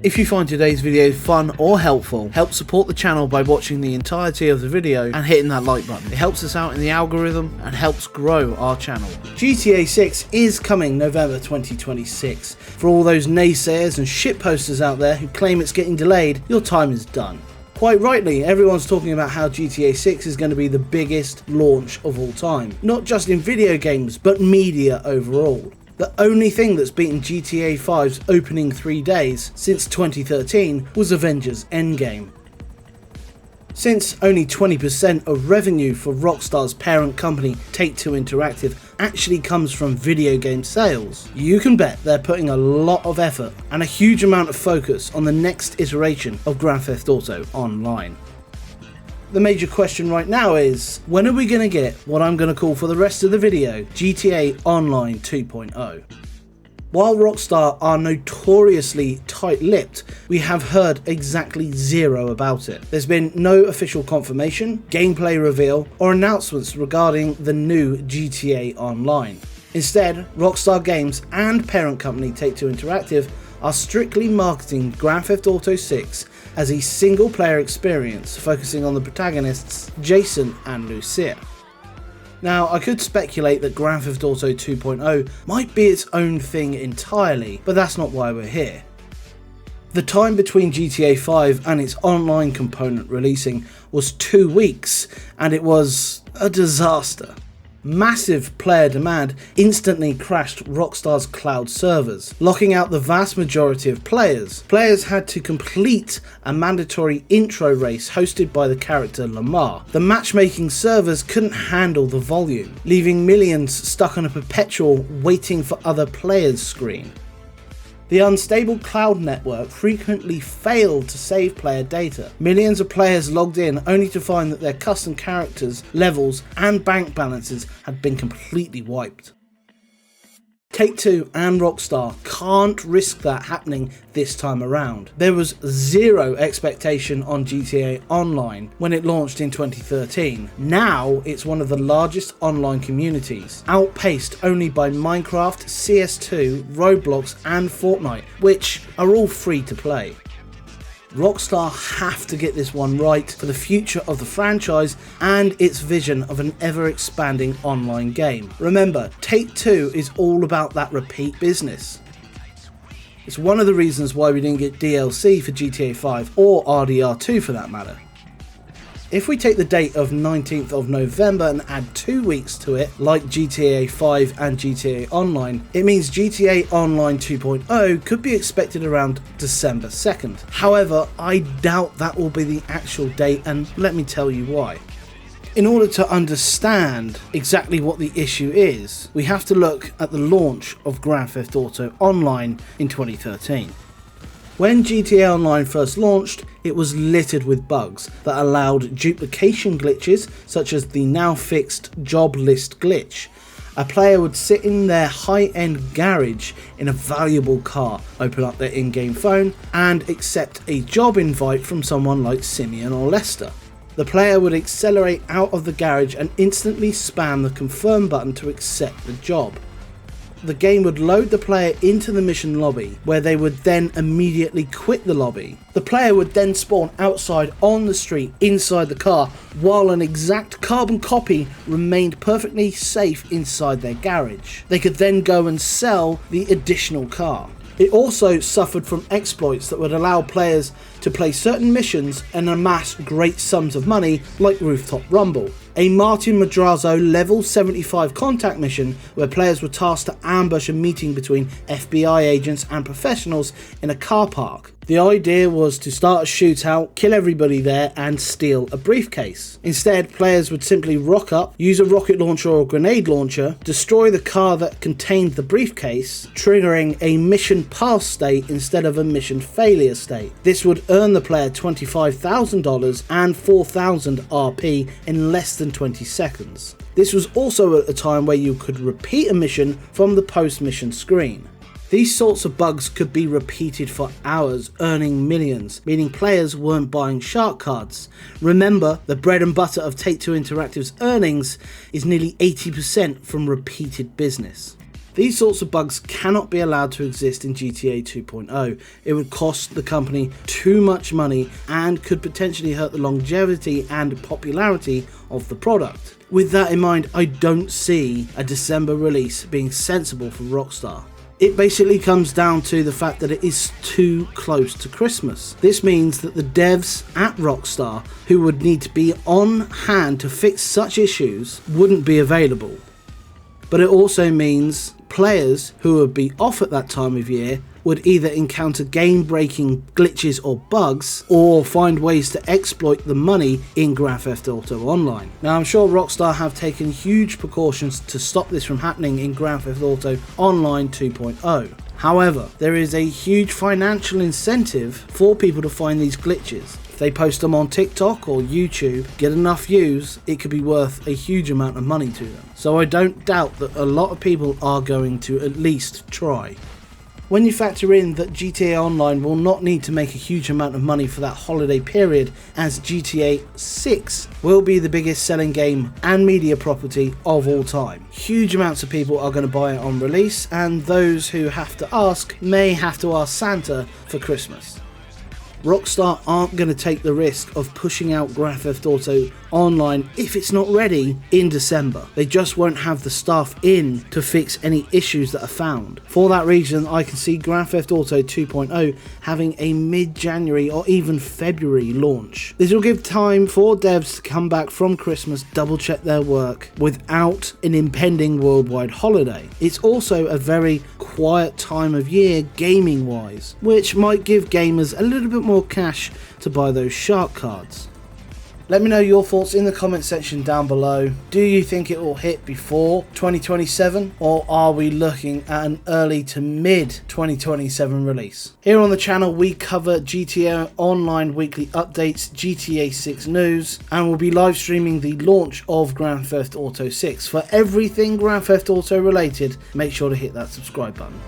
If you find today's video fun or helpful, help support the channel by watching the entirety of the video and hitting that like button. It helps us out in the algorithm and helps grow our channel. GTA 6 is coming November 2026. For all those naysayers and shitposters out there who claim it's getting delayed, your time is done. Quite rightly, everyone's talking about how GTA 6 is going to be the biggest launch of all time. Not just in video games, but media overall. The only thing that's beaten GTA 5's opening 3 days since 2013 was Avengers Endgame. Since only 20% of revenue for Rockstar's parent company Take-Two Interactive actually comes from video game sales, you can bet they're putting a lot of effort and a huge amount of focus on the next iteration of Grand Theft Auto Online. The major question right now is, when are we going to get what I'm going to call for the rest of the video, GTA Online 2.0? While Rockstar are notoriously tight-lipped, we have heard exactly zero about it. There's been no official confirmation, gameplay reveal, or announcements regarding the new GTA Online. Instead, Rockstar Games and parent company Take-Two Interactive are strictly marketing Grand Theft Auto 6 as a single-player experience focusing on the protagonists Jason and Lucia. Now, I could speculate that Grand Theft Auto 2.0 might be its own thing entirely, but that's not why we're here. The time between GTA 5 and its online component releasing was 2 weeks, and it was a disaster. Massive player demand instantly crashed Rockstar's cloud servers, locking out the vast majority of players. Players had to complete a mandatory intro race hosted by the character Lamar. The matchmaking servers couldn't handle the volume, leaving millions stuck on a perpetual waiting for other players screen. The unstable cloud network frequently failed to save player data. Millions of players logged in only to find that their custom characters, levels, and bank balances had been completely wiped. Take-Two and Rockstar can't risk that happening this time around. There was zero expectation on GTA Online when it launched in 2013. Now it's one of the largest online communities, outpaced only by Minecraft, CS2, Roblox and Fortnite, which are all free to play. Rockstar have to get this one right for the future of the franchise and its vision of an ever-expanding online game. Remember, Take-Two is all about that repeat business. It's one of the reasons why we didn't get DLC for GTA 5 or RDR2 for that matter. If we take the date of 19th of November and add 2 weeks to it, like GTA 5 and GTA Online, it means GTA Online 2.0 could be expected around December 2nd. However, I doubt that will be the actual date, and let me tell you why. In order to understand exactly what the issue is, we have to look at the launch of Grand Theft Auto Online in 2013. When GTA Online first launched, it was littered with bugs that allowed duplication glitches such as the now fixed job list glitch. A player would sit in their high-end garage in a valuable car, open up their in-game phone and accept a job invite from someone like Simeon or Lester. The player would accelerate out of the garage and instantly spam the confirm button to accept the job. The game would load the player into the mission lobby, where they would then immediately quit the lobby. The player would then spawn outside on the street inside the car, while an exact carbon copy remained perfectly safe inside their garage. They could then go and sell the additional car. It also suffered from exploits that would allow players to play certain missions and amass great sums of money, like Rooftop Rumble, a Martin Madrazo level 75 contact mission where players were tasked to ambush a meeting between FBI agents and professionals in a car park. The idea was to start a shootout, kill everybody there and steal a briefcase. Instead, players would simply rock up, use a rocket launcher or grenade launcher, destroy the car that contained the briefcase, triggering a mission pass state instead of a mission failure state. This would earn the player $25,000 and 4,000 RP in less than 20 seconds. This was also at a time where you could repeat a mission from the post-mission screen. These sorts of bugs could be repeated for hours, earning millions, meaning players weren't buying shark cards. Remember, the bread and butter of Take-Two Interactive's earnings is nearly 80% from repeated business. These sorts of bugs cannot be allowed to exist in GTA 2.0. It would cost the company too much money and could potentially hurt the longevity and popularity of the product. With that in mind, I don't see a December release being sensible for Rockstar. It basically comes down to the fact that it is too close to Christmas. This means that the devs at Rockstar who would need to be on hand to fix such issues wouldn't be available. But it also means players who would be off at that time of year would either encounter game-breaking glitches or bugs, or find ways to exploit the money in Grand Theft Auto Online. Now, I'm sure Rockstar have taken huge precautions to stop this from happening in Grand Theft Auto Online 2.0. However, there is a huge financial incentive for people to find these glitches. If they post them on TikTok or YouTube, get enough views, it could be worth a huge amount of money to them. So I don't doubt that a lot of people are going to at least try. When you factor in that GTA Online will not need to make a huge amount of money for that holiday period, as GTA 6 will be the biggest selling game and media property of all time. Huge amounts of people are going to buy it on release, and those who have to ask may have to ask Santa for Christmas. Rockstar aren't going to take the risk of pushing out Grand Theft Auto Online if it's not ready in December. They just won't have the staff in to fix any issues that are found. For that reason, I can see Grand Theft Auto 2.0 having a mid-January or even February launch. This will give time for devs to come back from Christmas, double check their work without an impending worldwide holiday. It's also a very quiet time of year gaming wise, which might give gamers a little bit more cash to buy those shark cards. Let me know your thoughts in the comment section down below. Do you think it will hit before 2027, or are we looking at an early to mid 2027 release? Here on the channel we cover GTA Online weekly updates, GTA 6 news, and we'll be live streaming the launch of Grand Theft Auto 6. For everything Grand Theft Auto related, make sure to hit that subscribe button.